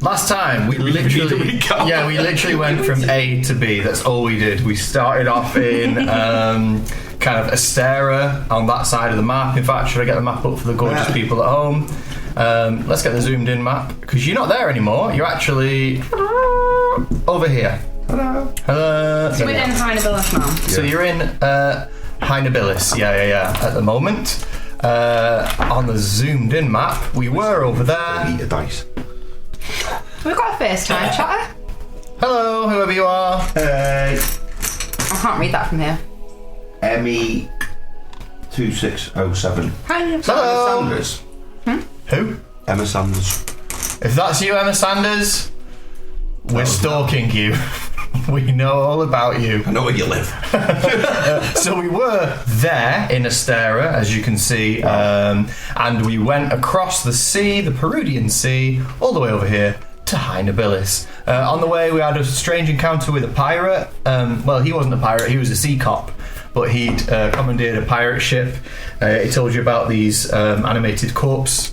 Last time we literally went from A to B. That's all we did. We started off in kind of Astera on that side of the map. In fact, should I get the map up for the gorgeous people at home? Let's get the zoomed in map because you're not there anymore. You're actually over here. Hello. So we're in Hynabilis now. So you're in Hynabilis. Yeah. At the moment, on the zoomed in map, we were over there. Eat a dice. We've got a FaceTime chatter. Hello, whoever you are. Hey. I can't read that from here. Emmy 2607. Hi. Hello. Emma Sanders. Who? Emma Sanders. If that's you, Emma Sanders, we're stalking you. We know all about you. I know where you live. So we were there in Astera, as you can see, and we went across the sea, the Peruvian Sea, all the way over here to Hynabilis. On the way, we had a strange encounter with a pirate. Well, he wasn't a pirate; he was a sea cop. But he'd commandeered a pirate ship. He told you about these animated corpse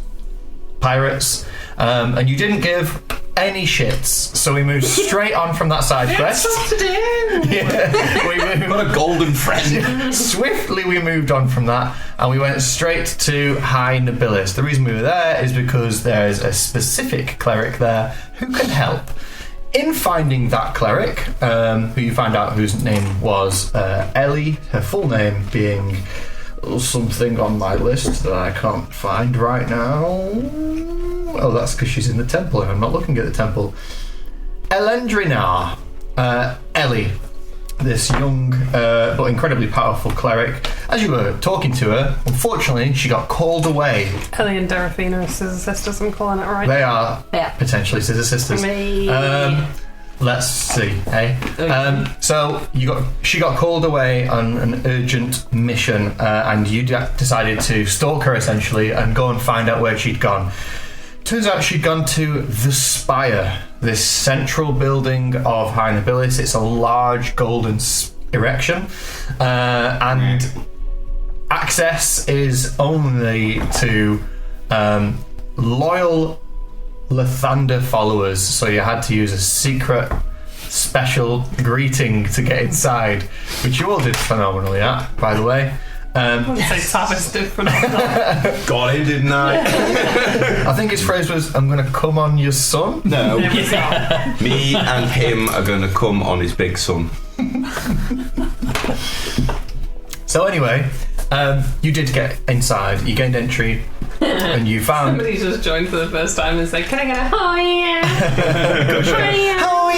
pirates, and you didn't give any shits, so we moved straight on from that side quest. What a golden friend. Swiftly we moved on from that, and we went straight to Hynabilis. The reason we were there is because there's a specific cleric there who can help. In finding that cleric, who you find out whose name was Ellie, her full name being something on my list that I can't find right now. Oh, that's because she's in the temple and I'm not looking at the temple. Elendrinar, Ellie, this young but incredibly powerful cleric. As you were talking to her, unfortunately, she got called away. Ellie and Derathina are scissor sisters, I'm calling it right. They are Yeah. potentially scissor sisters. Let's see, hey. So she got called away on an urgent mission, and you decided to stalk her essentially and go and find out where she'd gone. Turns out she'd gone to the Spire, this central building of Hynabilis. It's a large golden erection, and access is only to loyal Lathander followers, so you had to use a secret special greeting to get inside, which you all did phenomenally at, by the way. I wouldn't say Tavis did phenomenal. Got him, didn't I? I think his phrase was, "I'm going to come on your son." No. Me and him are going to come on his big son. So anyway, you did get inside, you gained entry, and you found... Somebody just joined for the first time and said, "Can I get a oh yeah? Oh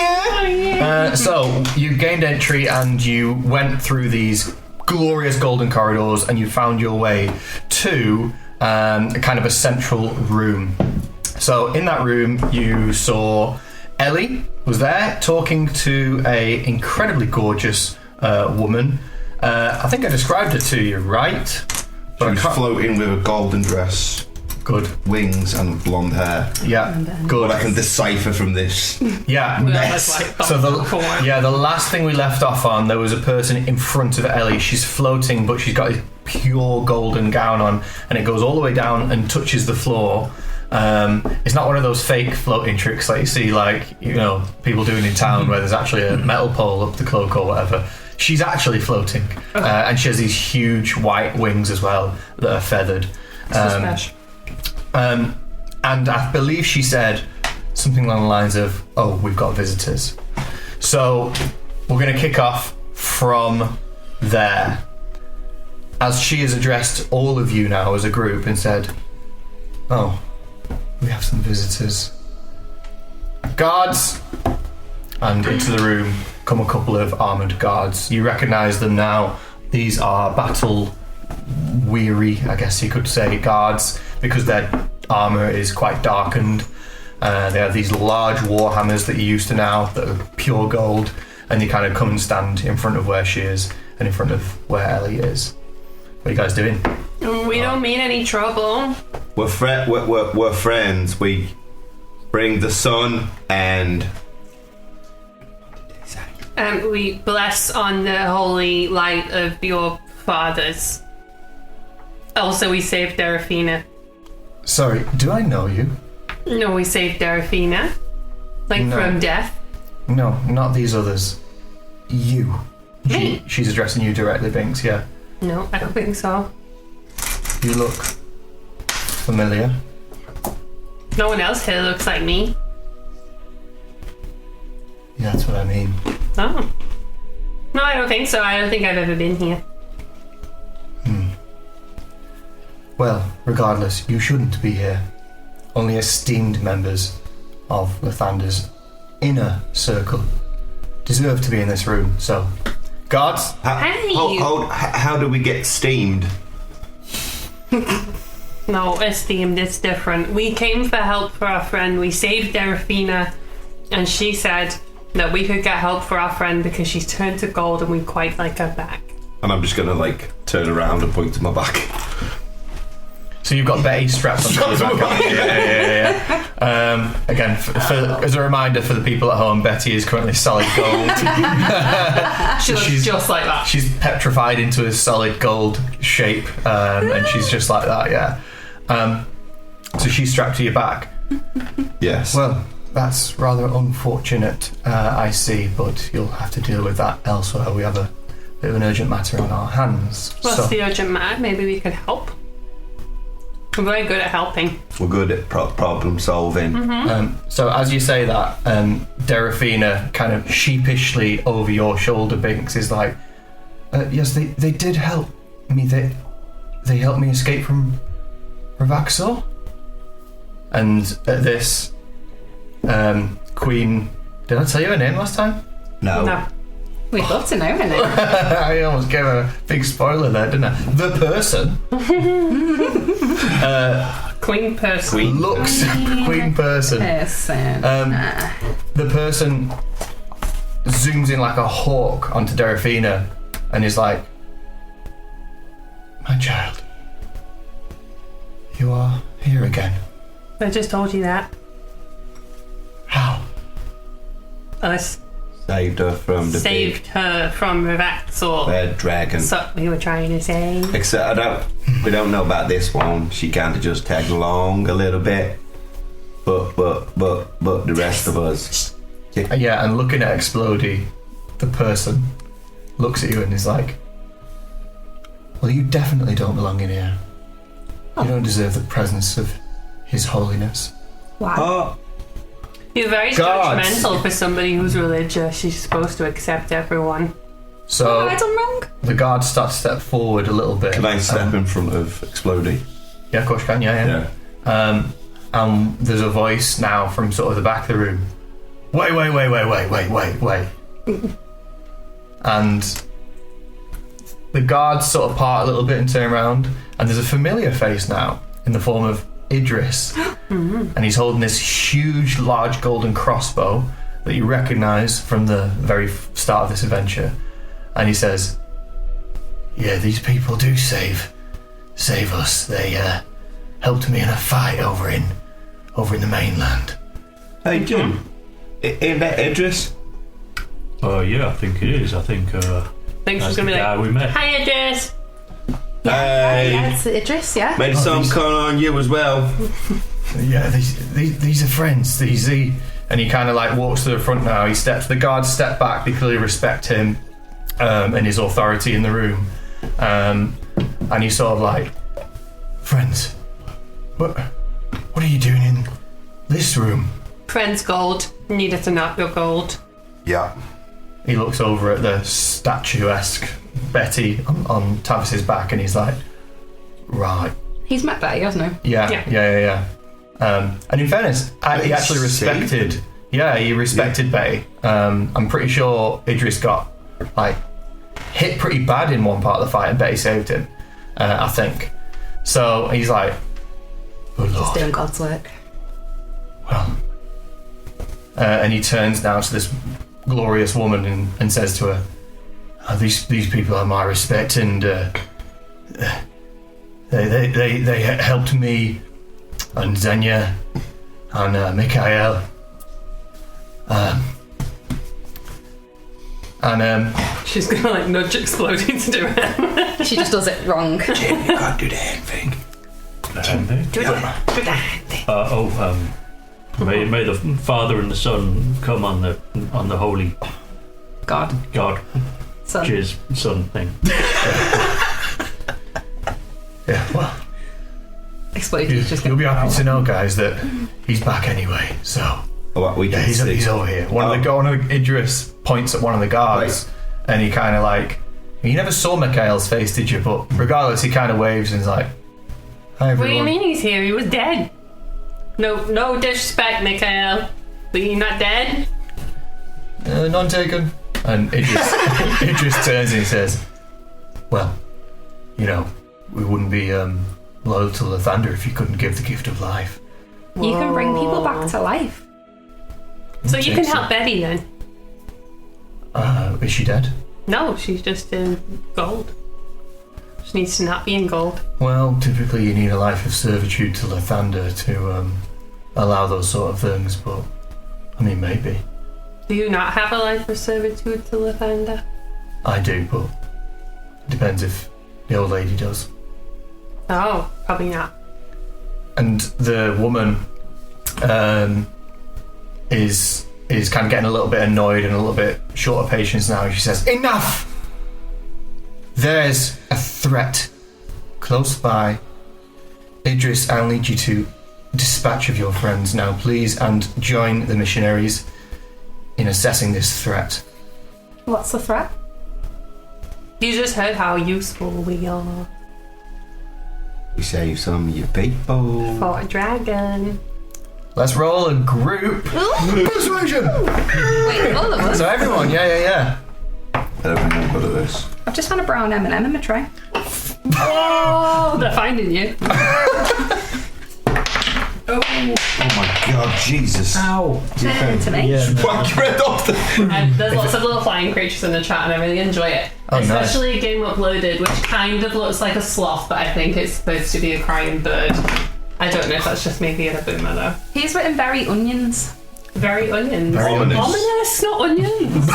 yeah! So you gained entry and you went through these glorious golden corridors and you found your way to kind of a central room. So in that room you saw Ellie was there talking to a incredibly gorgeous woman. I think I described her to you, right? She was floating with a golden dress, good wings and blonde hair. Yeah, good. What I can decipher from this. Yeah. So the last thing we left off on, there was a person in front of Ellie. She's floating, but she's got a pure golden gown on, and it goes all the way down and touches the floor. It's not one of those fake floating tricks like you see, like, you know, people doing in town where there's actually a metal pole up the cloak or whatever. She's actually floating, and she has these huge white wings as well that are feathered. And I believe she said something along the lines of, "Oh, we've got visitors." So we're going to kick off from there. As she has addressed all of you now as a group and said, "Oh, we have some visitors. Guards!" And into the room come a couple of armoured guards. You recognise them now. These are battle-weary, I guess you could say, guards, because their armour is quite darkened. They have these large war hammers that you're used to now that are pure gold, and you kind of come and stand in front of where she is and in front of where Ellie is. What are you guys doing? We don't mean any trouble. We're friends. We bring the sun and... We bless on the holy light of your fathers. Also, we saved Derathina. Sorry, do I know you? No, we saved Derathina. Like No. from death? No, not these others. You. Me? She's addressing you directly, Binks, yeah. No, I don't think so. You look familiar. No one else here looks like me. Yeah, that's what I mean. Oh. No, I don't think so. I don't think I've ever been here. Well, regardless, you shouldn't be here. Only esteemed members of Lathander's inner circle deserve to be in this room, so... Guards? Hey! How do we get steamed? No, esteemed, it's different. We came for help for our friend. We saved Serafina, and she said that we could get help for our friend because she's turned to gold and we quite like her back. And I'm just gonna like turn around and point to my back. So you've got Betty strapped onto your back. haven't you? Yeah. Again, as a reminder for the people at home, Betty is currently solid gold. She looks She's- just like that. She's petrified into a solid gold shape, and she's just like that, yeah. So she's strapped to your back. Yes. Well, that's rather unfortunate, I see, but you'll have to deal with that elsewhere. We have a bit of an urgent matter on our hands. What's so, the urgent matter? Maybe we could help. I'm very good at helping. We're good at problem solving. so as you say that, Serafina kind of sheepishly over your shoulder, Binks, is like, yes, they did help me. They helped me escape from Ravaxor. And at this, Queen... Did I tell you her name last time? No. We'd love to know her name. I almost gave a big spoiler there, didn't I? The person Queen person. looks... Queen person. Person. The person zooms in like a hawk onto Serafina and is like, my child, you are here again. I just told you that. How? Us Saved her from the saved her from Ravaxor. big red dragon. That's what we were trying to say. Except we don't know about this one. She kind of just tagged along a little bit, but the rest of us. Yeah, and looking at Explodey, the person looks at you and is like, well, you definitely don't belong in here. You don't deserve the presence of His Holiness. Wow. Oh, You're very Gods. judgmental for somebody who's religious. She's supposed to accept everyone. What So have I done wrong? the guards start to step forward a little bit. can I step in front of Explodey? Yeah, of course you can, yeah. And there's a voice now from sort of the back of the room. Wait. And the guards sort of part a little bit and turn around, and there's a familiar face now in the form of Idris. And he's holding this huge, large golden crossbow that you recognise from the very start of this adventure. And he says, yeah, these people do save us. They helped me in a fight over in the mainland. Hey Jim, ain't that Idris? Yeah, I think it is. I think Think that's she's the gonna be guy like, we met. "Hi, Idris." Hey, Yeah, it's Idris, yeah. made some call on you as well. Yeah, these are friends. And he kind of like walks to the front now. The guards step back. They clearly respect him and his authority in the room. And he's sort of like, friends, what are you doing in this room? Friend's gold. Needed to knock your gold. Yeah. He looks over at the statuesque Betty on Tavis's back, and he's like, right. He's met Betty, hasn't he? Yeah. And in fairness, he actually respected. Yeah, he respected Betty. I'm pretty sure Idris got like hit pretty bad in one part of the fight, and Betty saved him. I think. So he's like, "Good He's Lord." doing God's work. Well, and he turns now to this glorious woman and says to her, "These people are my respect, and they helped me and Xenia and Mikhail. She's gonna like nudge Exploding to do it. She just does it wrong. Jim, you can't do the hand thing. The hand thing? Do that. May the Father and the Son come on the holy God. Son. Jizz Son thing. Yeah, well, Exploded. Just you'll be happy to know, guys, that he's back anyway. So What we can he's see. over here. One of the Idris points at one of the guards, and he kind of like. You never saw Mikhail's face, did you? But regardless, he kind of waves and is like, "Hi, What everyone." do you mean he's here? He was dead. No disrespect, Mikhail. But you're not dead? None taken. And Idris turns and he says, "Well, you know, we wouldn't be loyal to Lathander if you couldn't give the gift of life." You can bring people back to life. So you can help Betty then? Is she dead? No, she's just in gold. She needs to not be in gold. Well, typically you need a life of servitude to Lathander to allow those sort of things, but I mean, maybe. Do you not have a life of servitude to Lathander? I do, but it depends if the old lady does. Oh, probably not. And the woman is kind of getting a little bit annoyed and a little bit short of patience now. She says, "Enough! There's a threat close by. Idris, I'll need you to dispatch of your friends now, please, and join the missionaries in assessing this threat." What's the threat? You just heard how useful we are We save some of your people. for a dragon. Let's roll a group persuasion. Wait, all of us? So everyone, yeah. I don't think I'm good at this. I've just found a brown M&M in my tray. Oh, they're finding you. Oh my god, Jesus. Ow! Turn to me. Whack your head off the... And there's lots of little flying creatures in the chat, and I really enjoy it. Oh, nice. Especially a game uploaded, which kind of looks like a sloth, but I think it's supposed to be a crying bird. I don't know if that's just me being a boomer though. He's written very onions. Very onions. Very ominous. Ominous, not onions.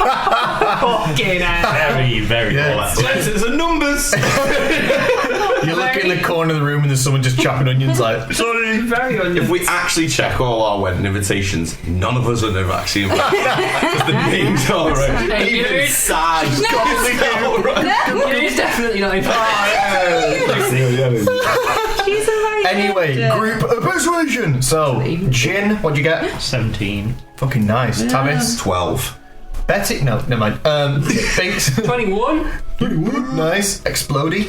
Fucking hell. Very Yeah. well. Letters and numbers! You look in the corner of the room and there's someone just chopping onions like, Sorry. Very onions. If we actually check all our wedding invitations, none of us are ever actually invited. Because the names are right. Hey, Even dude. Sag. It's all right. You're definitely not invited. She's a very Anyway, good, group persuasion. So, Jin, what'd you get? 17. Fucking nice. Tavis? 12. Betty? No, never mind. Binks? 21. Nice. Explodey?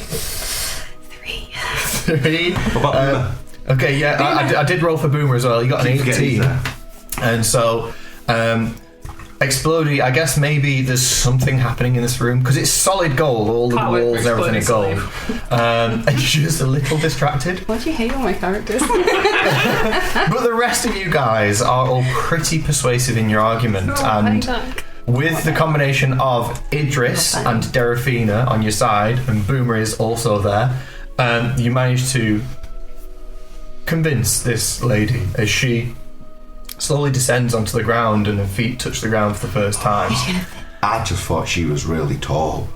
3. What about Okay, yeah, I did roll for Boomer as well. You got an Keep forgetting 18. that. And so, Explodey, I guess maybe there's something happening in this room because it's solid gold, all the Can't wait for walls, everything is gold. Explodey And you're just a little distracted. Why do you hate all my characters? But the rest of you guys are all pretty persuasive in your argument, and with the combination of Idris and Derafina on your side, and Boomer is also there, you manage to convince this lady as she slowly descends onto the ground and her feet touch the ground for the first time. I just thought she was really tall.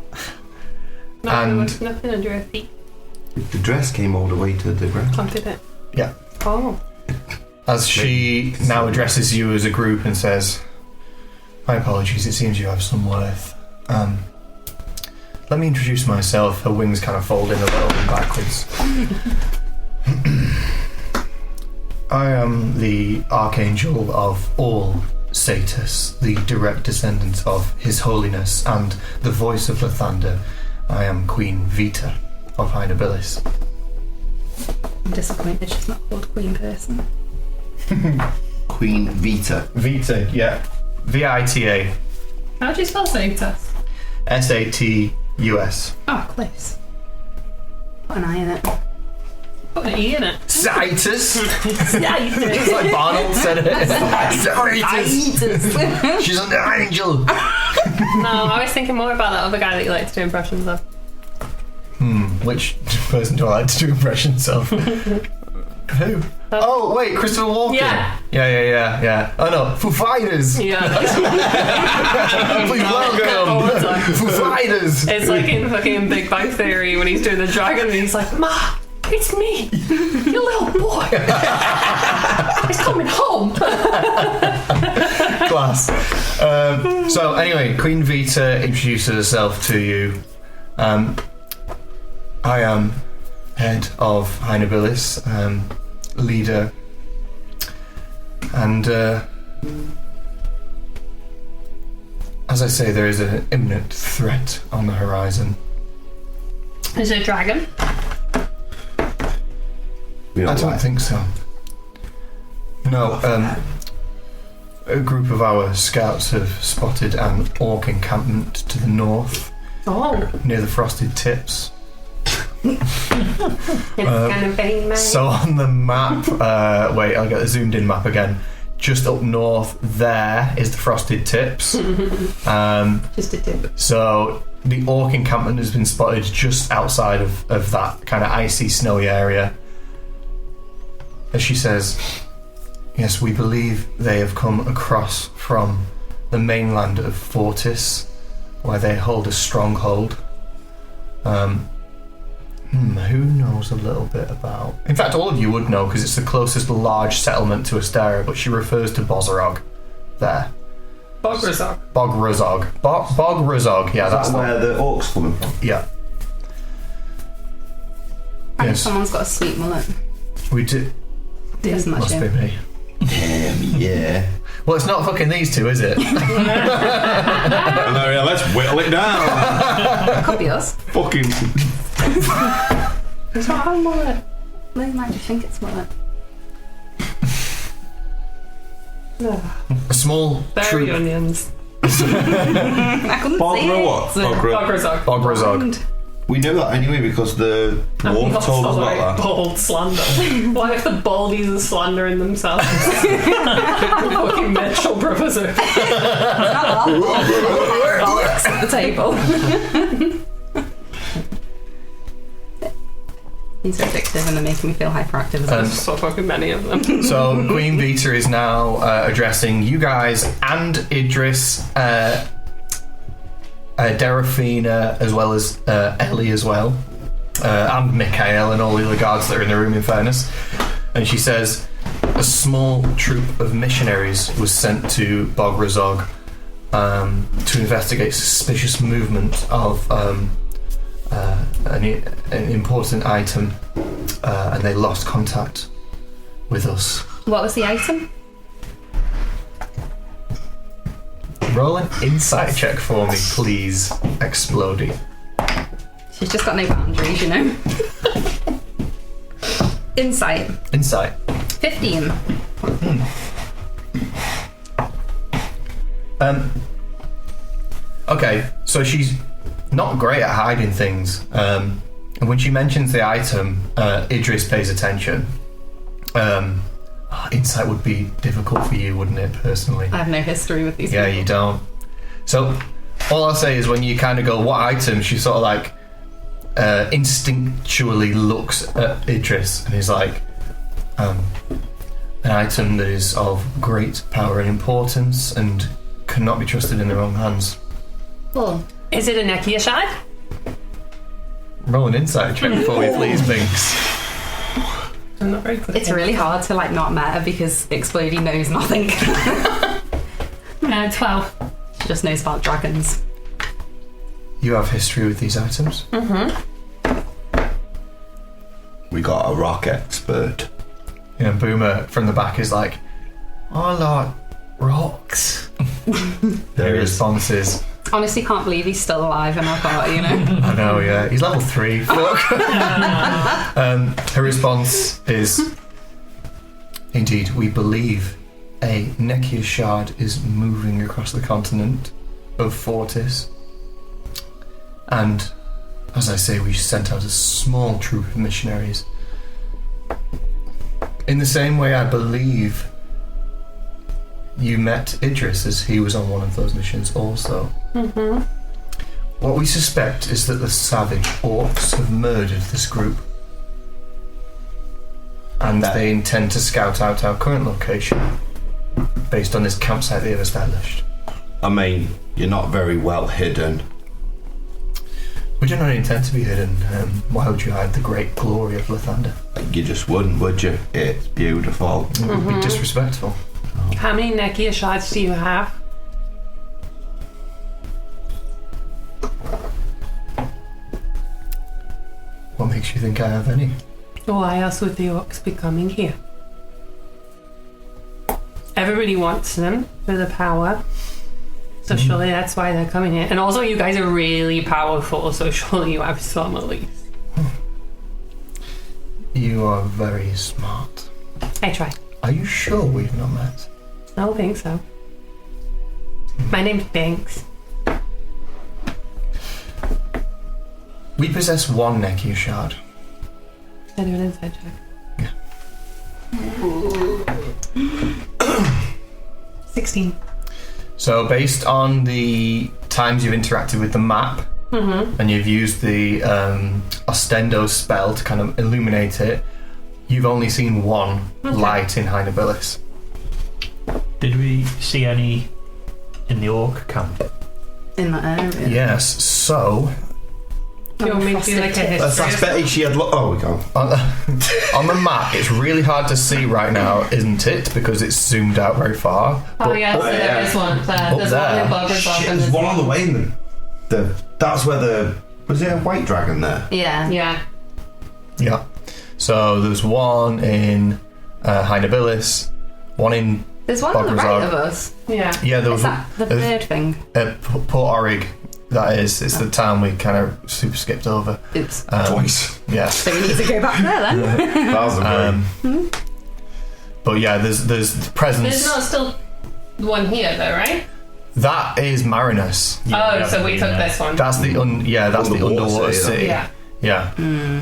No, And- there was nothing under her feet. The dress came all the way to the ground. Oh, did it? Yeah. Oh. As she now addresses you as a group and says, "My apologies, it seems you have some worth. Let me introduce myself." Her wings kind of fold in a little and backwards. I am the Archangel of all Satus, the direct descendant of His Holiness and the voice of Lathander. I am Queen Vita of High Nobilis. I'm disappointed she's not called Queen Person. Queen Vita. Vita, yeah. Vita. How do you spell Satus? Satus. Oh, close. Put an I in it. Put an E in it. Satus. Yeah, you did. It's like Barnold said it. Satus. She's an angel. No, I was thinking more about that other guy that you like to do impressions of. Which person do I like to do impressions of? Who? Oh, wait, Christopher Walken. Yeah. Yeah. Oh no, Foo Fighters. Yeah. Please All the welcome time. Foo Fighters. It's like in fucking Big Bang Theory when he's doing the dragon and he's like, "Ma, It's me, your little boy. He's coming home. Class. So anyway, Queen Vita introduces herself to you. I am head of High Nobilis, leader, and as I say, there is an imminent threat on the horizon. Is it a dragon? You know I don't why? think so. No, a group of our scouts have spotted an orc encampment to the north, Oh, near the Frosted Tips. it's gonna be nice. So on the map, wait, I'll get the zoomed in map again. Just up north there is the Frosted Tips. Just a tip. So the orc encampment has been spotted just outside of that kind of icy, snowy area. As she says, yes, we believe they have come across from the mainland of Fortis, where they hold a stronghold. Who knows a little bit about... In fact, all of you would know, because it's the closest large settlement to Astera, but she refers to Bozorog there. Bograzog. Bograzog. Bograzog, yeah, that's That's where the orcs coming from. Yeah. And Yes. someone's got a sweet mullet. We do... Doesn't that Must you? be me. Yeah. Well, it's not fucking these two, is it? And yeah, let's whittle it down. Could be us. Fucking. It's not our mullet. They might just think it's mullet. A small Berry troop... onions. I couldn't Bogra see it. what? Bograzog. Bograzog. We know that anyway because the dwarf told us about that. Bald slander. What if the baldies are slandering themselves? The fucking Mitchell brothers are. Bollocks at the table. These are addictive and they're making me feel hyperactive as well. There's so fucking many of them. So Queen Vita is now addressing you guys and Idris, Derafina, as well as Ellie as well, and Mikhail and all the other guards that are in the room, in fairness. And she says a small troop of missionaries was sent to Bograzog to investigate suspicious movement of an important item, and they lost contact with us. What was the item? Roll an insight check for me, please, Explodey. She's just got no boundaries, you know. Insight. Insight. 15. Okay, so she's not great at hiding things. And when she mentions the item, Idris pays attention. Insight would be difficult for you, wouldn't it, personally? I have no history with these Yeah, people. you don't. So, all I'll say is when you kind of go, what item? She sort of like instinctually looks at Idris and is like, an item that is of great power and importance and cannot be trusted in the wrong hands. Well, Is it a Nekia shard? Roll an insight check for me, please, Binks. I'm not very good. it's really hard to like not meta because Explodey knows nothing. 12. She just knows about dragons. You have history with these items? We got a rock expert. Yeah, and Boomer from the back is like, I like rocks. Her response is, Honestly, can't believe he's still alive in our party, you know? I know, yeah, he's level 3. Fuck. Her response is, indeed, we believe a Nekia shard is moving across the continent of Fortis. And, as I say, we sent out a small troop of missionaries. In the same way, I believe you met Idris as he was on one of those missions also. What we suspect is that the savage orcs have murdered this group. And they intend to scout out our current location based on this campsite they have established. I mean, you're not very well hidden. We do not intend to be hidden. Why would you hide the great glory of Lathander? You just wouldn't, would you? It's beautiful. It would be disrespectful. How many Nekia shards do you have? What makes you think I have any? Why else would the orcs be coming here? Everybody wants them for the power. So surely that's why they're coming here. And also you guys are really powerful, so surely you have some at least. You are very smart. I try. Are you sure we've not met? I don't think so. My name's Banks. We possess one Nekia shard. I do an inside check. Yeah. 16. So based on the times you've interacted with the map, and you've used the Ostendo spell to kind of illuminate it, you've only seen one light in High Nobilis. Did we see any in the orc camp? In that area. Yes, so Do you want me to do like a history? That's Betty. She had. Oh, we go. on the map, it's really hard to see right now, isn't it? Because it's zoomed out very far. Oh yeah, so there is one there. There's there. one in Bogger's Shit, there's one on the way in the. That's where the. Was there a white dragon there? Yeah. Yeah. Yeah. So there's one in High Nobilis, one in There's one on the right Bograzar. of us. Yeah. Yeah, there was Is that the bird thing? Port Orig. That is, it's the town we kind of super skipped over. Oops. Twice. Yeah. So we need to go back there then. That was a great. But yeah, there's presence. There's not still one here though, right? That is Marinus. Oh, so we took this one. That's the that's the Underwater underwater city, city. Yeah. Yeah.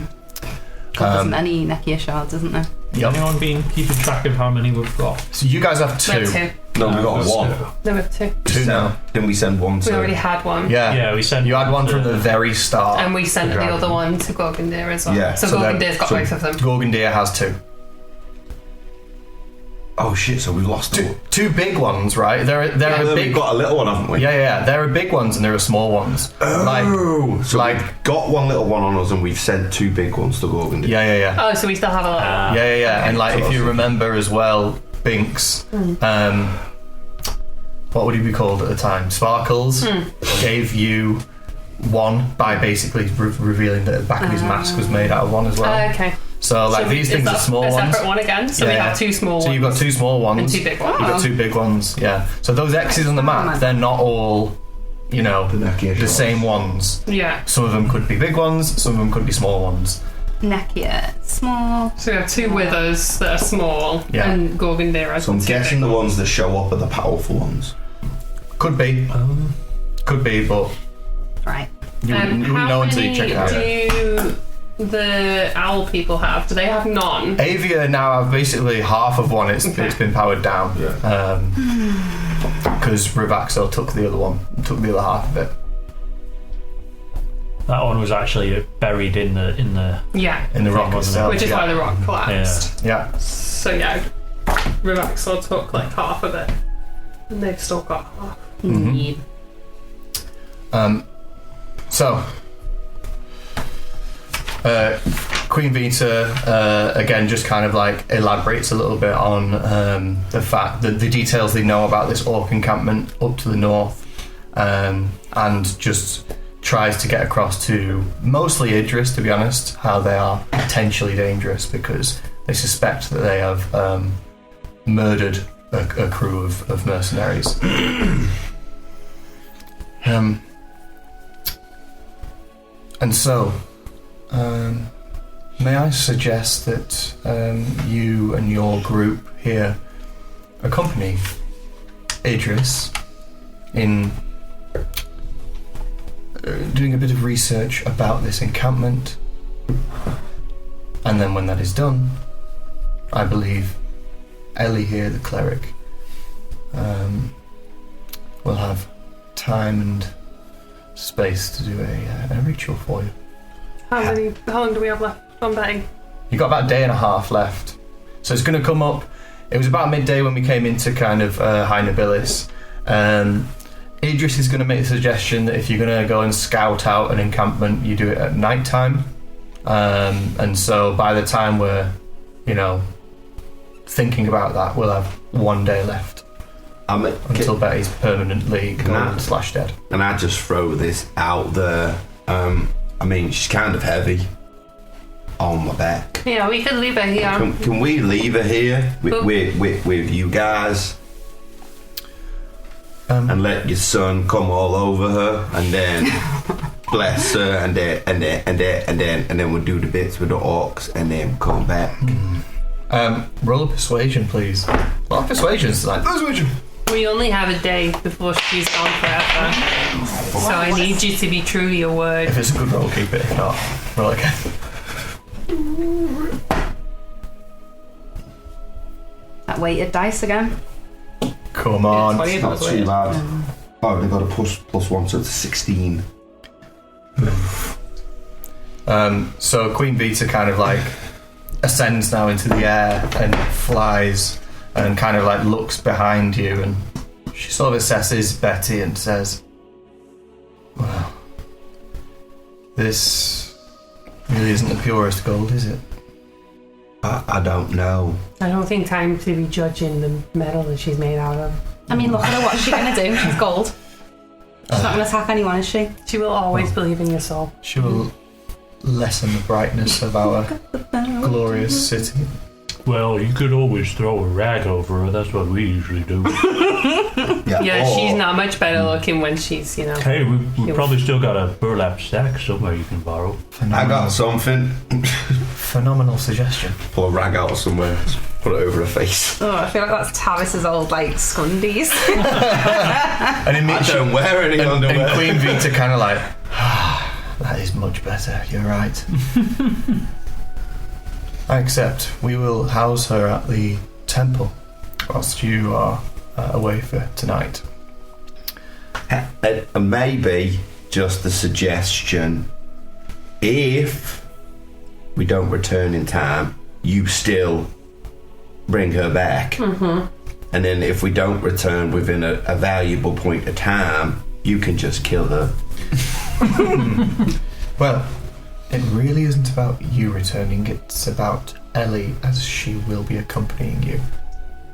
God, there's many Nekia shards, isn't there? Yep. Anyone been keeping track of how many we've got? So you guys have We two. have two. No, we got one. No, we have two. Two now. Didn't we send one? We to... already had one. Yeah. Yeah, we sent You had one to- from the very start. And we sent the Dragon. other one to Gorgondir as well. Yeah, So, so they're- Gorgondir's got so both of them. Gorgondir has two. Oh shit! So we've lost two. Two big ones, right? They're Yeah. a We've big. got a little one, haven't we? Yeah. There are big ones and there are small ones. Oh, so like- we've got one little one on us, and we've sent two big ones to Gorgon. Yeah. Oh, so we still have a little one. Yeah. And like, if you remember as well, Binks, what would he be called at the time? Sparkles gave you one by basically revealing that the back of his mask was made out of one as well. Okay. So like So these is things that are small a ones. separate one again? So we Yeah. have two small ones. So you've got two small ones and two big ones. You've got two big ones. Yeah. So those X's on the map, they're not all, The Nekia the shards. same ones. Yeah. Some of them could be big ones. Some of them could be small ones. Nekia, small. So we have two withers that are small, Yeah. and Gorgondir has So I'm two guessing big the ones that show up are the powerful ones. Could be. Could be, but Right. you wouldn't how know until you many check it out. do the owl people have? Do they have none? Avia now have basically half of one. It's been powered down. Yeah. Because Rivaxo took the other one, took the other half of it. That one was actually buried in the Yeah. In the rock Wasn't it? itself. Which is yeah. why the rock collapsed. Yeah. So yeah, Rivaxor took like half of it, and they've still got half. Indeed. So, Queen Vita again just kind of like elaborates a little bit on the fact that the details they know about this orc encampment up to the north, and just tries to get across to mostly Idris, to be honest, how they are potentially dangerous because they suspect that they have murdered a crew of mercenaries. And so, may I suggest that you and your group here accompany Idris in doing a bit of research about this encampment, and then when that is done, I believe Ellie here, the cleric, will have time and space to do a ritual for you. How long do we have left on betting? You've got about a day and a half left. So it's going to come up. It was about midday when we came into kind of High Nobilis. Idris is going to make the suggestion that if you're going to go and scout out an encampment, you do it at night time. And so by the time we're, thinking about that, we'll have 1 day left until Betty's permanently gone/dead. And I just throw this out there. She's kind of heavy on my back. Yeah, we could leave her here. Can we leave her here with you guys? And let your son come all over her, and then bless her, and then we'll do the bits with the orcs, and then come back. Roll a persuasion, please. Well, persuasion tonight. Persuasion. We only have a day before she's gone forever, so I need you to be true to your word. If it's a good roll, keep it. If not, roll again. That weighted dice again. Come on. Yeah, Not too bad. Oh, they got a +1, so it's 16. So Queen Vita kind of like ascends now into the air and flies and kind of like looks behind you, and she sort of assesses Betty and says, well, this really isn't the purest gold, is it? I don't know. I don't think time to be judging the metal that she's made out of. I mean, look at her. What's she going to do? She's gold. She's not going to attack anyone, is she? She will always believe in your soul. She will lessen the brightness of our glorious city. Well, you could always throw a rag over her. That's what we usually do. Yeah, she's not much better looking when she's, Hey, we probably still got a burlap sack somewhere you can borrow. I got something. Phenomenal suggestion. Pull a rag out somewhere, put it over her face. Oh, I feel like that's Tavis's old, scundies. And I don't wear any underwear. And Queen Vita kind of like, that is much better, you're right. I accept. We will house her at the temple whilst you are away for tonight. Maybe just a suggestion. If we don't return in time, you still bring her back. Mm-hmm. And then if we don't return within a valuable point of time, you can just kill her. Well, it really isn't about you returning, it's about Ellie, as she will be accompanying you.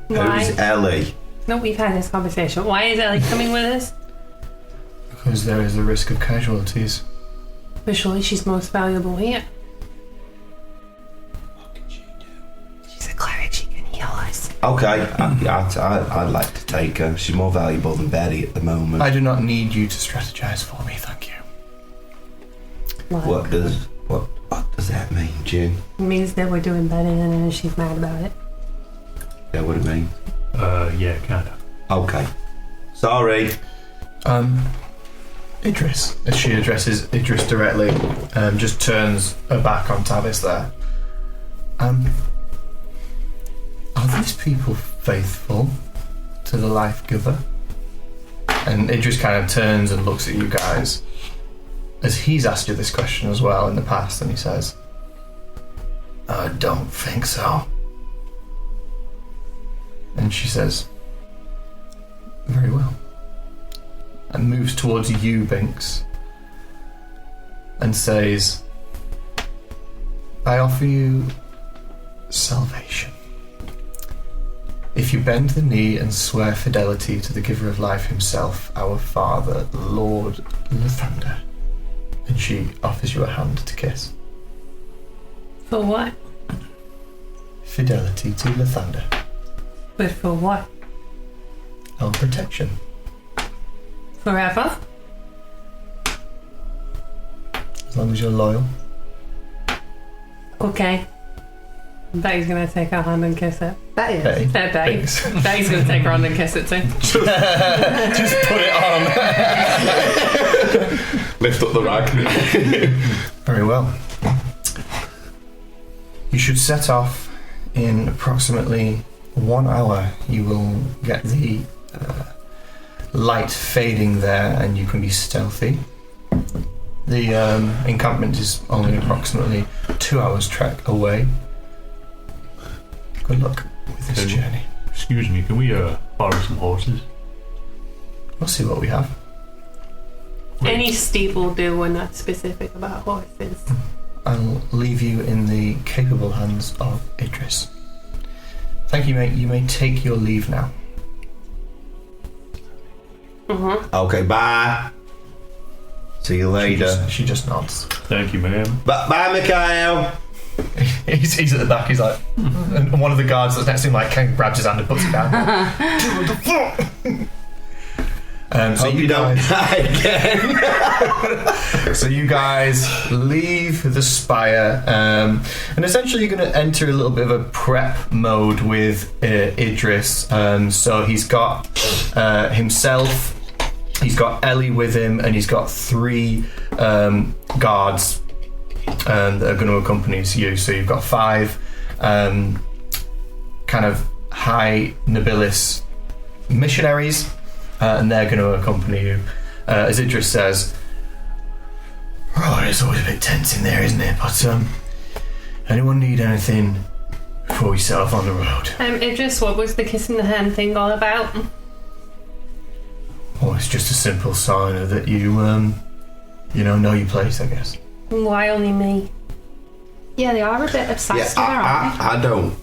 Why? Who's Ellie? No, we've had this conversation. Why is Ellie coming with us? Because there is a risk of casualties. But surely she's most valuable here. What can she do? She's a cleric. She can heal us. Okay, I'd like to take her. She's more valuable than Betty at the moment. I do not need you to strategize for me, thank you. What does that mean, June? It means that we're doing better than her. She's mad about it. That what it means? Yeah, kind of. Okay. Sorry. Idris, as she addresses Idris directly, just turns her back on Tavis there. Are these people faithful to the life giver? And Idris kind of turns and looks at you guys, as he's asked you this question as well in the past, and he says, I don't think so. And she says, very well. And moves towards you, Binks, and says, I offer you salvation. If you bend the knee and swear fidelity to the giver of life himself, our father, Lord Lathander. And she offers you a hand to kiss. For what? Fidelity to Lathander. But for what? Our protection. Forever? As long as you're loyal. Okay. Betty's gonna take her hand and kiss it. Betty. Betty. Betty's gonna take her hand and kiss it too. Just put it on. Lift up the rag. Very well. You should set off in approximately 1 hour. You will get the light fading there and you can be stealthy. The encampment is only approximately 2 hours trek away. Good luck with this journey. Excuse me, can we borrow some horses? We'll see what we have. Any steep will do. We're not specific about horses. I'll leave you in the capable hands of Idris. Thank you, mate. You may take your leave now. Okay, bye. See you later. She just nods. Thank you, ma'am. Bye, Mikhail. He's at the back. He's like, and one of the guards that's next to him like kind of grabs his hand and puts it down. What the fuck? So Hope you don't die again. So you guys leave the spire, and essentially you're going to enter a little bit of a prep mode with Idris. So he's got himself, he's got Ellie with him, and he's got 3 guards that are going to accompany you. So you've got 5 kind of high nobilis missionaries. And they're going to accompany you. As Idris says, right, it's always a bit tense in there, isn't it? But anyone need anything before we set off on the road? Idris, what was the kiss in the hand thing all about? Oh, it's just a simple sign that you know your place, I guess. Why only me? Yeah, they are a bit obsessed with her, aren't they?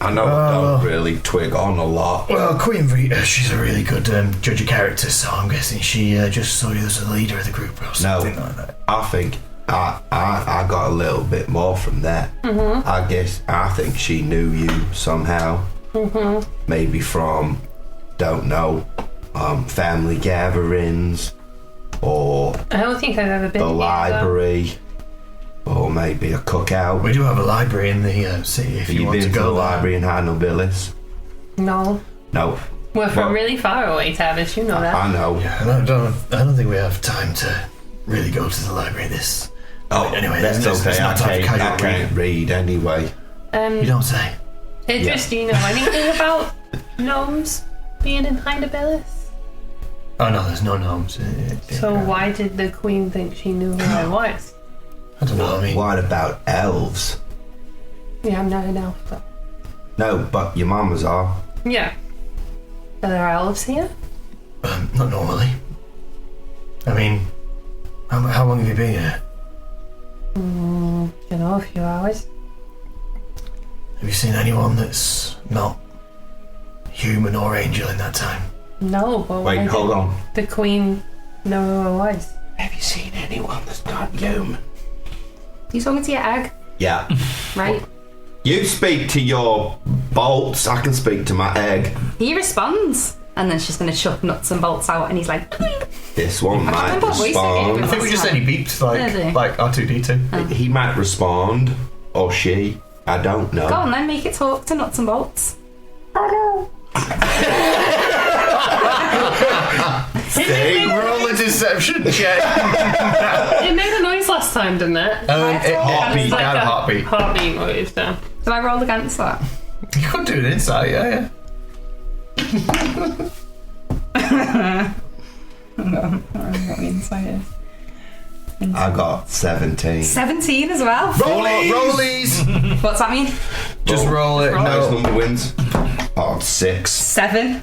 I don't really twig on a lot. Well, Queen Vita, she's a really good judge of character, so I'm guessing she just saw you as the leader of the group or something like that. I think I got a little bit more from that. I think she knew you somehow. Maybe from, don't know, family gatherings or I don't think I've ever been the here, library. Or maybe a cookout. We do have a library in the city if you want to go to the there. library in High Nobilis? No. No. We're from really far away, Tavis, you know that. I know. Yeah, I don't think we have time to really go to the library this. Anyway, that's okay. it's not time for I casual can't read anyway. You don't say. Idris, do you know anything about gnomes being in High Nobilis? Oh no, there's no gnomes. So why did the queen think she knew who I was? I don't know. I mean, What about elves? Yeah, I'm not an elf, but... No, but your mamas are. Yeah. Are there elves here? not normally. I mean, how long have you been here? Don't know, a few hours. Have you seen anyone that's not human or angel in that time? No, but why Wait, did hold on. the queen know who I was? Have you seen anyone that's not human? You talking to your egg, Yeah. right? You speak to your bolts, I can speak to my egg. He responds, and then she's going to chuck nuts and bolts out, and he's like, This one might remember what we said respond. I think we just said he beeped like R2D2. He might respond, or she. I don't know. go on then, make it talk to nuts and bolts. Roll a deception check. It made a noise last time, didn't it? Heartbeat. It's like had a heartbeat. Heartbeat noise, so. Did I roll against that? You could do an insight, yeah. I don't know what the insight is. I got 17. 17 as well. Rollies! What's that mean? Just roll it. Highest No. number wins. Oh, 6. 7.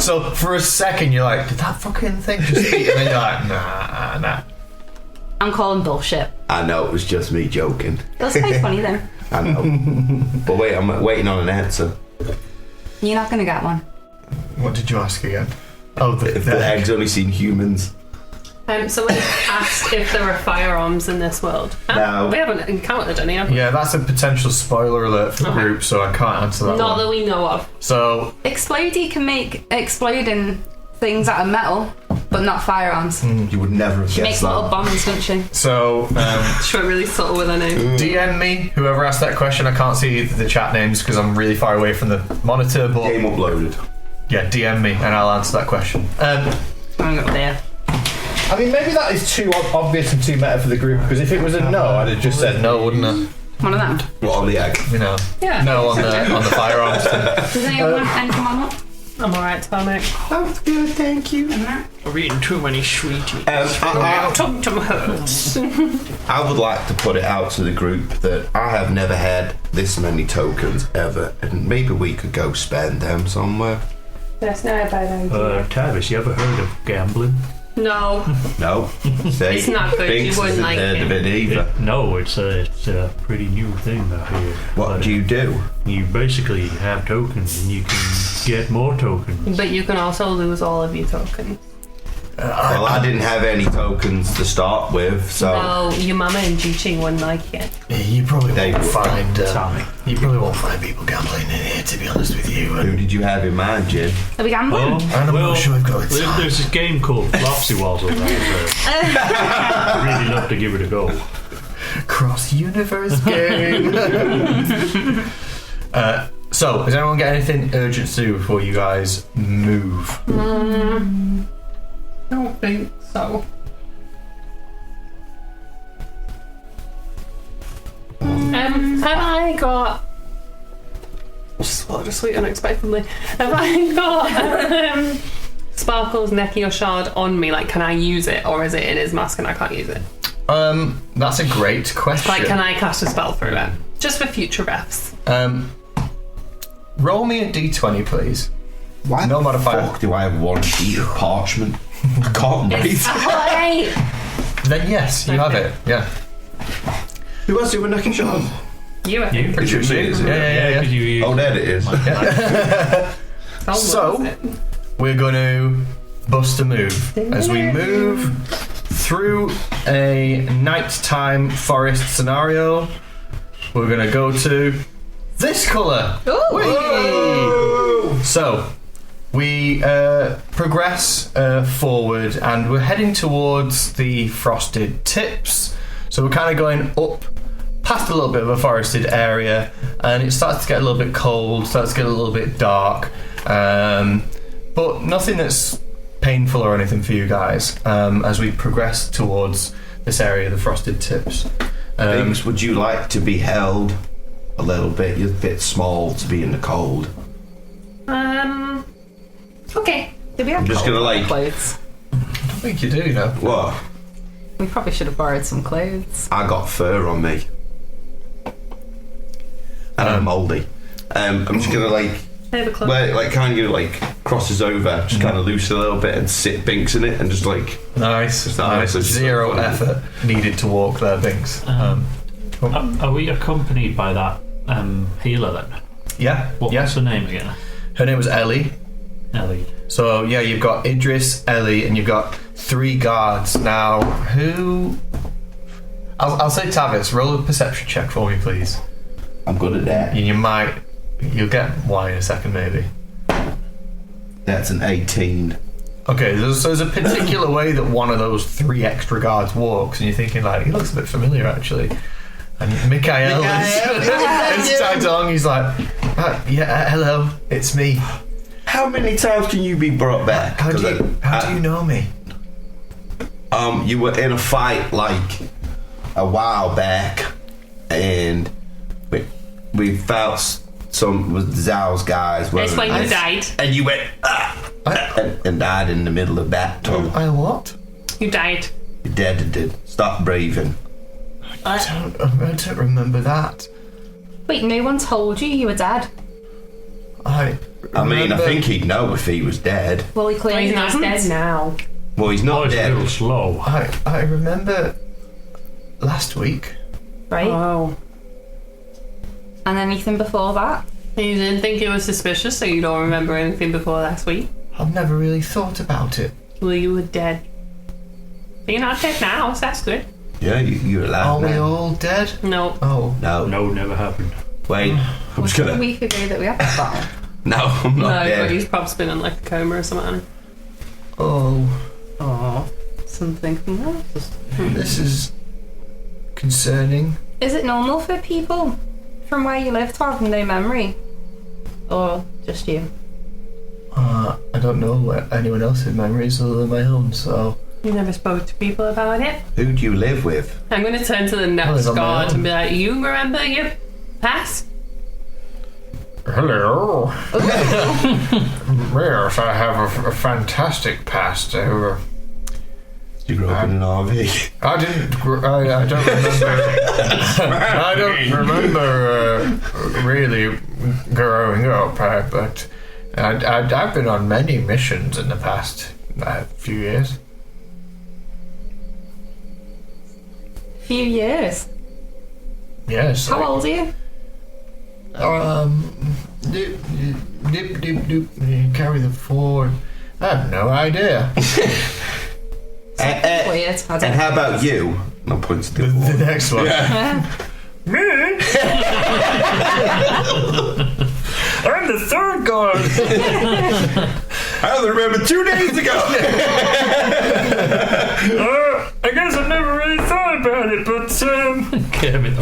So for a second you're like, did that fucking thing just speak? And then you're like, nah. I'm calling bullshit. I know, it was just me joking. That's quite funny though. I know. But wait, I'm waiting on an answer. You're not going to get one. What did you ask again? Oh, If the egg's only seen humans. Somebody asked if there were firearms in this world. No. We haven't encountered any, have we? Yeah, that's a potential spoiler alert for the group, so I can't answer that Not one. that we know of. So, Explodey can make exploding things out of metal, but not firearms. You would never have She makes guessed little that. bombs, doesn't she? so Sure, really subtle with her name. DM me, whoever asked that question. I can't see the chat names because I'm really far away from the monitor, but Game uploaded. yeah, DM me and I'll answer that question. I'm up there. I mean, maybe that is too obvious and too meta for the group, because if it was a no, I'd have just said no, wouldn't I? One of them. What, on the egg? You know, Yeah. no on the firearms thing. Does anyone want anything on that? I'm alright, Tommy. That's good, thank you. We're eating too many sweeties. Tum tum hurts. I would like to put it out to the group that I have never had this many tokens ever, and maybe we could go spend them somewhere. That's not a bad idea. Tavis, you ever heard of gambling? No, No. See? It's not good. Binks You wouldn't hasn't like heard of it. it either. No, it's a pretty new thing I hear. What But do you do? You basically have tokens, and you can get more tokens. but you can also lose all of your tokens. Well, I didn't have any tokens to start with, so No, your mama and Juchi wouldn't like it. You probably They won't would. find. Tommy. You probably won't find people gambling in here, to be honest with you. who did you have in mind, Jim? Are we gambling? I'm not sure I've got the time. There's this game called Flopsy Wazzle. I'd really love to give it a go. Cross-universe game. So, does anyone get anything urgent to do before you guys move? I don't think so. Have I got? Oh, sweet unexpectedly. Have I got Sparkle's Necky shard on me? Like, can I use it, or is it in his mask and I can't use it? That's a great question. Like, can I cast a spell through it? Just for future refs. Roll me a d20, please. Why No the modifier. fuck do I have 1 sheet of parchment? I can't read. Then yes, you have it. Yeah. Who else do a knocking shot? You, I You? think. Pretty sure it is. Yeah. 'cause you Oh, there it is. Oh, So- what is it? We're going to bust a move as we move through a nighttime forest scenario. We're going to go to this colour. Whee! So we progress forward, and we're heading towards the frosted tips. So we're kind of going up past a little bit of a forested area, and it starts to get a little bit cold, starts to get a little bit dark. But nothing that's painful or anything for you guys as we progress towards this area, the frosted tips. Things, would you like to be held a little bit? You're a bit small to be in the cold. Okay. Did we have I'm just gonna, like- clothes? I think you do, you know. What? We probably should have borrowed some clothes. I got fur on me. And I'm mouldy. I'm just gonna I have a club. where like kind of like crosses over, just kind of loosen a little bit and sit Binks in it and just like Nice. nice. It's Zero so effort needed to walk there, Binks. Are we accompanied by that healer then? Yeah. What's her name again? Her name was Ellie. Ellie. So yeah, you've got Idris, Ellie, and you've got 3 guards. Now, who? I'll say Tavis. Roll a perception check for me, please. I'm good at that. You'll get why in a second, maybe. That's an 18. Okay, there's a particular way that one of those 3 extra guards walks, and you're thinking like, he looks a bit familiar actually. And Mikhail is tagged along. He's like, yeah, hello, it's me. How many times can you be brought back? How do you know me? You were in a fight like a while back, and we felt some with Zhao's guys. That's when you and- died. And you went and died in the middle of battle. I what? You died. You're dead. Stop breathing. I don't remember that. Wait, no one told you were dead? I mean, I think he'd know if he was dead. Well, he clearly He's not isn't. dead now. Well, he's Oh, not it's a dead. little slow. I remember last week. Right? Oh. And anything before that? You didn't think it was suspicious, so you don't remember anything before last week? I've never really thought about it. Well, you were dead. But you're not dead now, so that's good. Yeah, you're Are alive we now. all dead? No. Oh. No, No, never happened. wait. I'm just A gonna. week ago that we had this battle. No, I'm No, not but dead. he's probably been in like a coma or something. Oh. Oh, something from that. This is concerning. Is it normal for people from where you live to have no memory? Or just you? I don't know anyone else's memories other than my own, so. You never spoke to people about it. Who do you live with? I'm going to turn to the Well, next it's on my guard own. and be like, you remember your past? Hello. Yes, I have a fantastic past. You grew up in an RV. I didn't. I don't remember. I don't remember really growing up, but I've been on many missions in the past few years. few years. Yes. How old are you? Dip, carry the 4. I have no idea. Weird. I don't And how about you? And I point to the The wall. next one. Me? I'm the third guard. I only remember 2 days ago. I guess I've never really thought about it, but Kermit.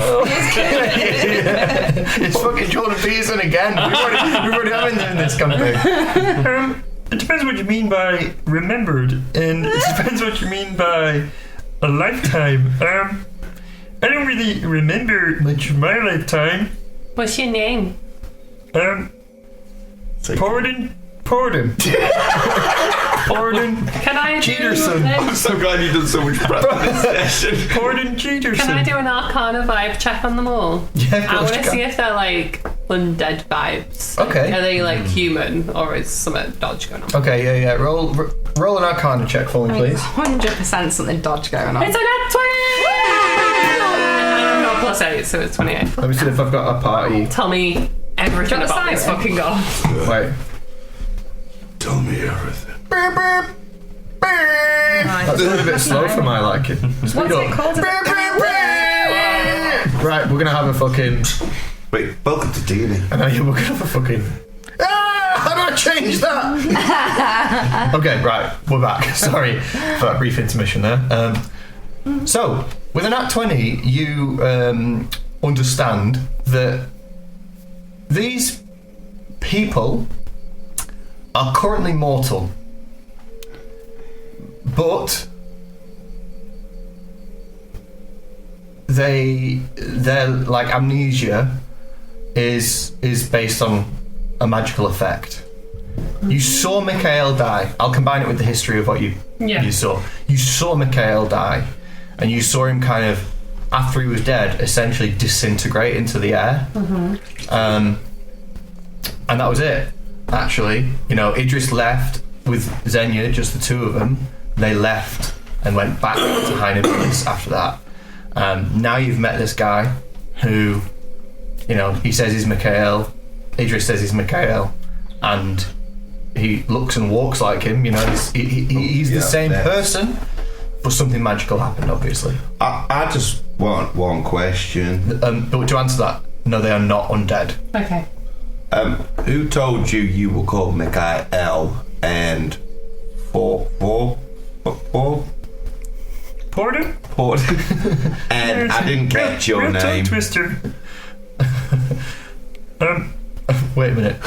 it's fucking Jordan Peterson again. We've already having them in this campaign. It depends what you mean by remembered, and it depends what you mean by a lifetime. I don't really remember much of my lifetime. What's your name? Pardon? Pardon, Can I do Cheaterson. I'm so glad you've done so much prep for this session. Pardon Cheaterson. Can I do an Arcana vibe check on them all? Yeah, of I course want you to can. see if they're like undead vibes. Okay. Are they like human or is some dodge going on? Okay, yeah. Roll an Arcana check for me, please. 100% something dodge going on. It's a nat 20! I'm not +8, so it's 28. Let me see if I've got a party. Tell me everything Do you want about a this siren? fucking god. Wait. Tell me everything. That's a little bit slow for my liking. Speed What's up. it called? Right, we're gonna have a fucking. Wait, welcome to D&D. I know, yeah, we're gonna have a fucking. How do I change that? Okay, right, we're back. Sorry for that brief intermission there. So, with an Nat 20, you understand that these people are currently mortal, but their like amnesia is based on a magical effect. You saw Mikhail die. I'll combine it with the history of what you saw. You saw Mikhail die, and you saw him kind of, after he was dead, essentially disintegrate into the air. And that was it. Actually, you know, Idris left with Xenia, just the two of them. They left and went back to High Nobilis after that. Now you've met this guy who, you know, he says he's Mikhail. Idris says he's Mikhail, and he looks and walks like him. You know, he's the same person, but something magical happened, obviously. I just want one question. But to answer that, no, they are not undead. Okay. Who told you were called Mikhail and four? Pardon? And I didn't catch your name. Twister. Wait a minute.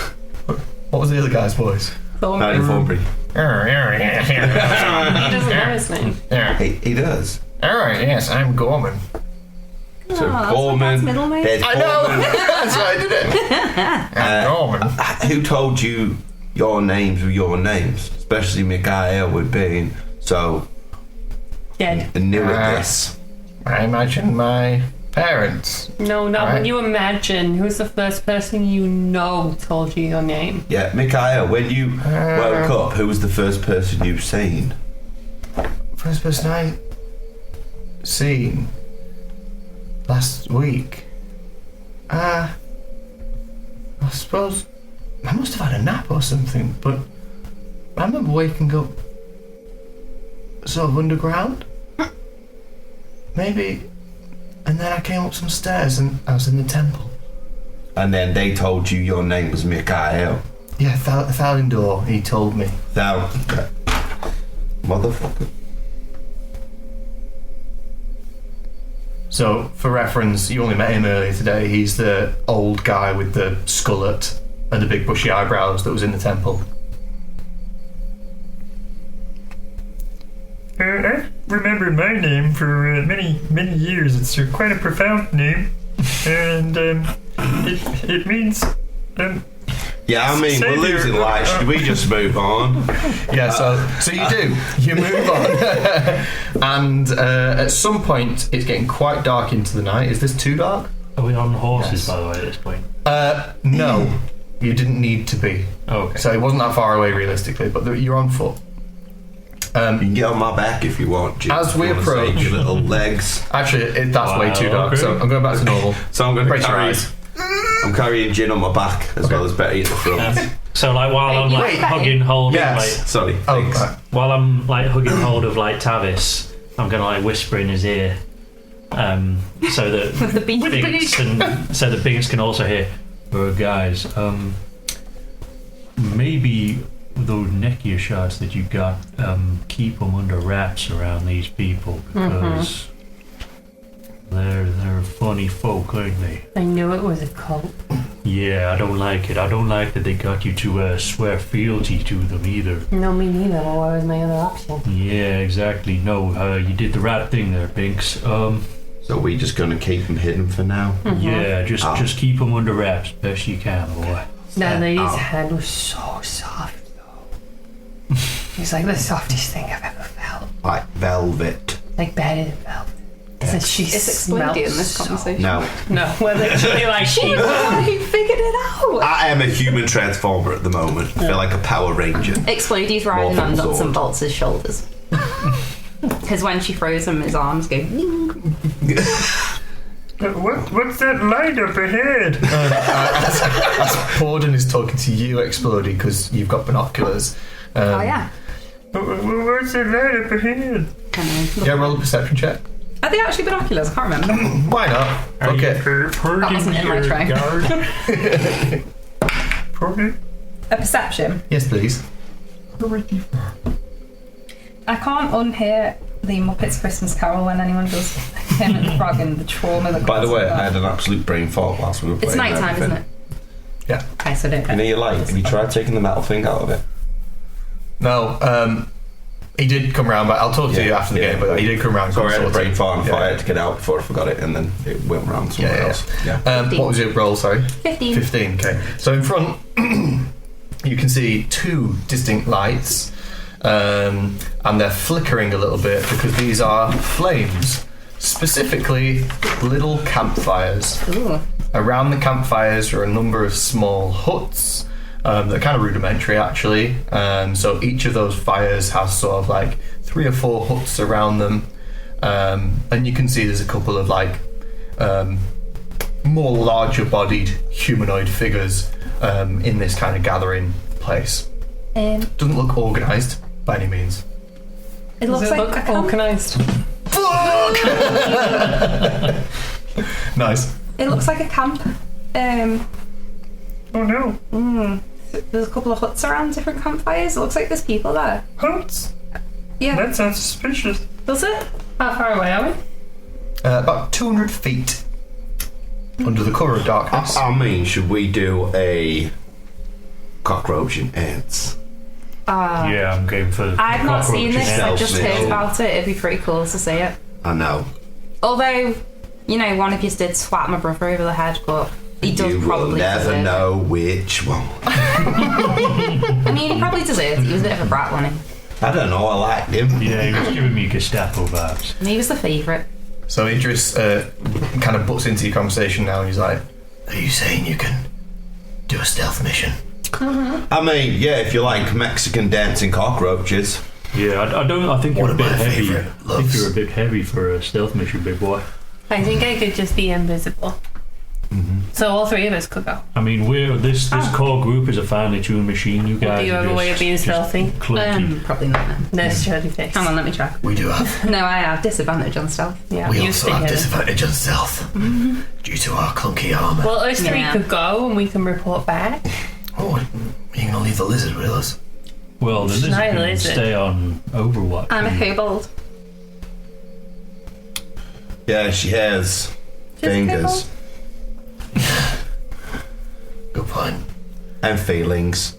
What was the other guy's voice? Night Thornbury. He doesn't know his name. He does. Alright, yes, I'm Gorman. So that's Gorman. middle name. There's I know! Gorman. That's why I did it. I'm Gorman. Who told you your names were your names? Especially Mikhail with being so Dead. new at this. I imagine my parents. No, not Alright. when you imagine. Who's the first person you know told you your name? Yeah, Mikhail, when you woke up, who was the first person you've seen? First person I seen last week. I suppose I must have had a nap or something, but I remember waking up sort of underground. Maybe. And then I came up some stairs and I was in the temple. And then they told you your name was Mikhail. Yeah, Thalindor, he told me. Thou. Motherfucker. So, for reference, you only met him earlier today. He's the old guy with the skullet and the big bushy eyebrows that was in the temple. I remember my name for many years. It's quite a profound name, and it means. Yeah, I mean, we're Savior. losing light. Should we just move on? Yeah, so you do. You move on, and at some point, it's getting quite dark into the night. Is this too dark? Are we on horses, Yes. by the way, at this point? No, you didn't need to be. Oh, okay. So it wasn't that far away realistically, but you're on foot. You can get on my back if you want. Jim. As we You wanna approach- save your little legs. Actually, that's way too dark, okay. so I'm going back to normal. So I'm going to Brace your carry. eyes. I'm carrying Jin on my back as well as Betty at the front. So like while I'm like Wait. hugging hold of Yes. like Sorry. Oh, thanks. while I'm like hugging hold of like Tavis, I'm gonna like whisper in his ear, so that With the beak. Binks and so that Binks can also hear. Guys, maybe those Nekia shots that you got, keep them under wraps around these people because they're funny folk, aren't they? I knew it was a cult. Yeah, I don't like it. I don't like that they got you to swear fealty to them either. No, me neither. Well, what was my other option? Yeah, exactly. No, you did the right thing there, Binks. So we're just going to keep them hidden for now. Yeah, just keep them under wraps best you can, boy. That lady's Ow. hand was so soft, though. It's like the softest thing I've ever felt. Like velvet. Like better than velvet. Yeah. She It's exploding in this conversation. No. No, we're literally like sheep. He figured it out. I am a human transformer at the moment. I feel like a Power Ranger. Explodey's riding Morphin on nuts sword. and bolts' shoulders. Because when she throws him, his arms go. "Ding." What's that light up ahead? As Borden is talking to you, Explodey, because you've got binoculars. Oh yeah. What's that light up ahead? Yeah, roll a perception check. Are they actually binoculars? I can't remember. Why not? Okay. That wasn't in my tray. A perception. Yes, please. I can't unhear the Muppets Christmas Carol when anyone does him and the frog and the trauma that By the causes way, that. I had an absolute brain fart whilst we were playing. It's night time, isn't it? Yeah. Okay, so don't. You know your light. Have you tried taking the metal thing out of it? No, he did come round, but I'll talk to you after the game, but he did come round. Sorry, I had a brain fart and Yeah. I had to get out before I forgot it, and then it went round somewhere Yeah. else. Yeah. What was your roll, sorry? 15. 15, okay. So in front, you can see two distinct lights, and they're flickering a little bit because these are flames, specifically little campfires. Ooh. Around the campfires are a number of small huts. They're kind of rudimentary, actually. So each of those fires has sort of like 3 or 4 huts around them, and you can see there's a couple of like more larger-bodied humanoid figures in this kind of gathering place. Doesn't look organised by any means. It looks like a camp. organised. Nice. It looks like a camp. Oh no. There's a couple of huts around different campfires. It looks like there's people there. Huts? Yeah. That sounds suspicious. Does it? How far away are we? About 200 feet under the cover of darkness. I mean, should we do a cockroach and ants? Yeah, I'm going for. I've not seen this. cockroaches. I've just Self-made. heard about it. It'd be pretty cool to see it. I know. Although, you know, one of you did swat my brother over the head, but he does You will probably never deserve know which one. it. I mean, he probably deserved it. He was a bit of a brat, wasn't he? I don't know. I liked him. Yeah, he was giving me Gestapo vibes. And he was the favourite. So Idris kind of butts into your conversation now and he's like, are you saying you can do a stealth mission? I mean, yeah, if you like Mexican dancing cockroaches. Yeah, I think you're One a of bit my heavy. favourite I think loves. you're a bit heavy for a stealth mission, big boy. I think I could just be invisible. So all 3 of us could go. I mean, this core group is a finely tuned machine. You guys. Do you are have a way just- of being just stealthy? clunky. Probably not. No. There's Charlie face. Hang on, let me check. We do have. No, I have disadvantage on stealth. Yeah, We you also stick have it. disadvantage on stealth due to our clunky armour. Well, us 3 Yeah. could go and we can report back. Oh, you're going to leave the lizard with us? Well, the lizard Not a can lizard. stay on Overwatch. I'm a kobold. Yeah, she has fingers Good point. and feelings.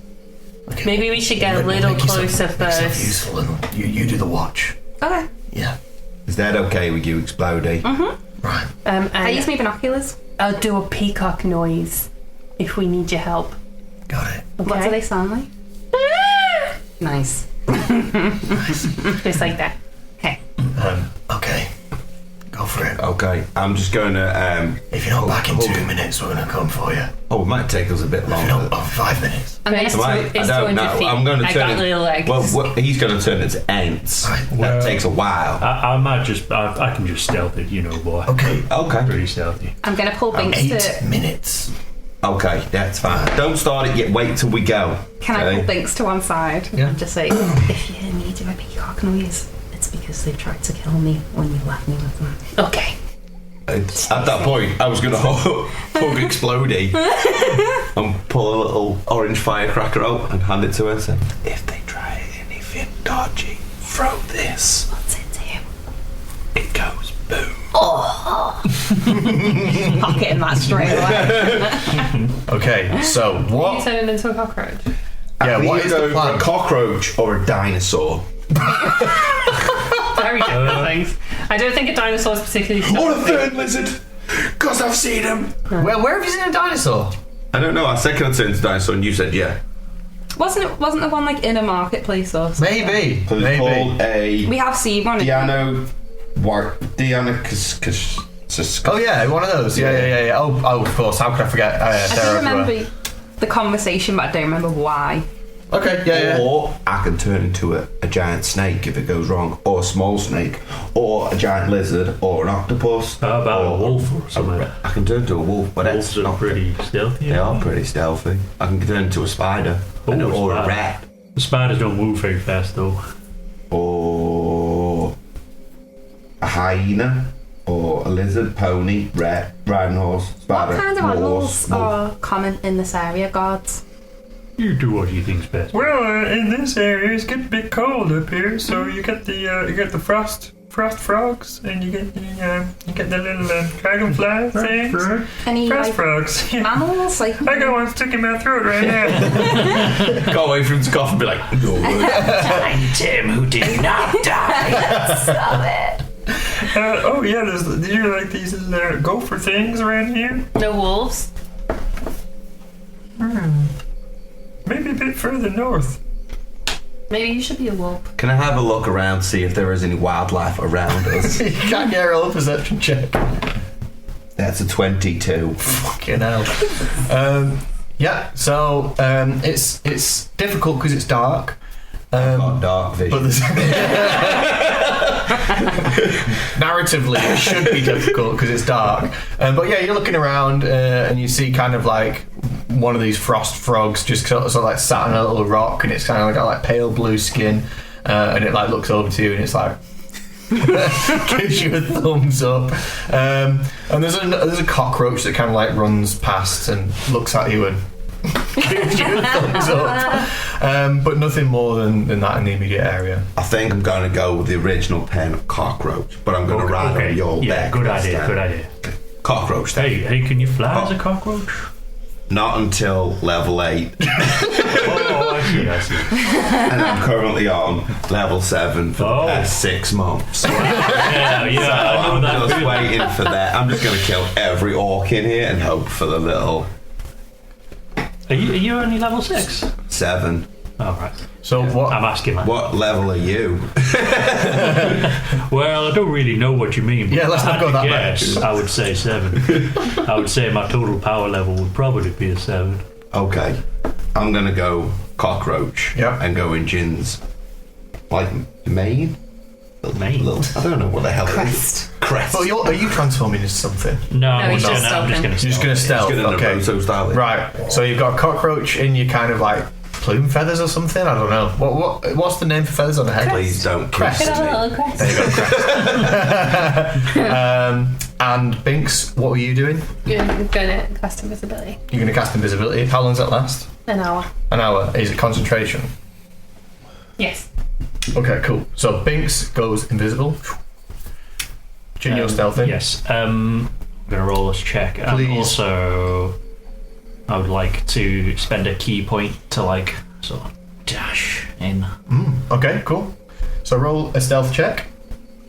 Okay. Maybe we should get a Make little yourself- closer make yourself first. useful and you do the watch. Okay. Yeah. Is that okay with you, Explodey? Right. I And use my binoculars. I'll do a peacock noise if we need your help. Got it. Okay? What do they sound like? Nice. Just like that. Okay. Okay. Go for it. Okay, I'm just going to. If you're not back in 2 minutes, we're going to come for you. Oh, it might take us a bit longer. 5 minutes. I'm gonna It's I 200 don't know. feet. I'm going to I turn got it. little legs. Well, he's going to turn it to ants. Well- That takes a while. I might just. I can just stealth it, boy. Okay. Okay. Pretty stealthy. I'm gonna pull Binks 8 to. minutes. Okay, that's fine. Don't start it yet. Wait till we go. Can I okay? pull Binks to one side Yeah. and just say, if you hear me do a peacock noise, it's because they tried to kill me when you left me with them. Okay. At that point, I was going to hug Explodey and pull a little orange firecracker out and hand it to her and say, if they try anything dodgy, throw this. What's it do? It goes boom. Not getting that straight away. Okay, so You what? turn it into a cockroach. Yeah, We what either is the go for plan? a cockroach or a dinosaur? Very different things. I don't think a dinosaur is particularly Or a stealthy. third lizard, because I've seen him. Where have you seen a dinosaur? I don't know, I said can I turn into dinosaur and you said yeah. Wasn't the one like in a marketplace or something? Maybe. So it's called a We have seen one. Oh yeah, one of those. Yeah. Oh, of course. How could I forget? I do Sarah remember the conversation, but I don't remember why. Okay, yeah. Or I can turn into a giant snake if it goes wrong, or a small snake, or a giant lizard, or an octopus. How about a or wolf or something? I can turn into a wolf, but Wolves that's are not pretty stealthy. They are pretty stealthy. I can turn into a spider, Oh, or a spider. rat, The spiders don't move very fast though. or a hyena, or a lizard, pony, rat, riding horse, spider. What kind of horse, animals wolf. are common in this area, guards? You do what you think's best. Well, in this area, it's getting a bit cold up here, so you get the frost frogs, and you get the little dragonfly things. Any Frost like frogs. Yeah. mammals? Like I got one stuck in my throat right now. Go away from his cough and be like, no. Tiny Tim who did not die. stop it. Oh yeah, there's like these little gopher things around here. No wolves. Maybe a bit further north. Maybe you should be a wolf. Can I have a look around, see if there is any wildlife around us? You can't get a roll perception check. That's a 22. Fucking hell. Yeah. So it's difficult because it's dark. Got dark vision. But there's narratively it should be difficult because it's dark. But yeah, you're looking around and you see kind of like one of these frost frogs just sort of like sat on a little rock, and it's kind of got like pale blue skin, and it like looks over to you and it's like gives you a thumbs up. And there's a cockroach that kind of like runs past and looks at you and gives you a thumbs up. But nothing more than that in the immediate area. I think I'm going to go with the original pen cockroach, but I'm going to ride on your Yeah, back. good this idea, time. good idea. Cockroach then. Hey, can you fly as a cockroach? Not until level 8. Oh, I see. And I'm currently on level 7 for the Oh. past 6 months. Yeah, I know I'm that just feeling. waiting for that. I'm just going to kill every orc in here and hope for the little Are you only level 6? 7. Oh, right. So what? I'm asking that. What level are you? Well, I don't really know what you mean. But Yeah, let's not go that guess, much. I would say 7. I would say my total power level would probably be a 7. Okay. I'm going to go cockroach Yeah. and go in Jin's, like, mane? Mane? Little, I don't know what the hell it is. Crest. Crest. But are you transforming into something? No, he's just I'm just going to You're just going to stealth. It's gonna Okay. Naruto style it. Right. So you've got a cockroach in your kind of like plume feathers or something. I don't know. What's the name for feathers on the head? Please don't Crest. kiss me. crest. There you go, crest. And Binks, what were you doing? You're gonna cast invisibility. You're going to cast invisibility. How long does that last? An hour. An hour. Is it concentration? Yes. Okay, cool. So Binks goes invisible. Jin, you're stealthing. Yes. I'm going to roll this check. And Please. also, I would like to spend a key point to like sort of dash in. Okay, cool. So roll a stealth check.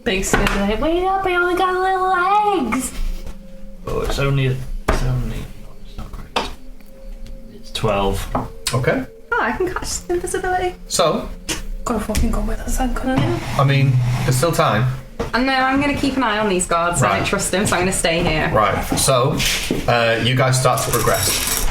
Big skin like, wait up, I only got little legs. Oh, it's not great. It's 12. Okay. Oh, I can catch invisibility. So, Gotta fucking go with us, I'm gonna. I mean, there's still time. No, I'm going to keep an eye on these guards. I Right. don't trust them, so I'm going to stay here. Right. So, you guys start to progress.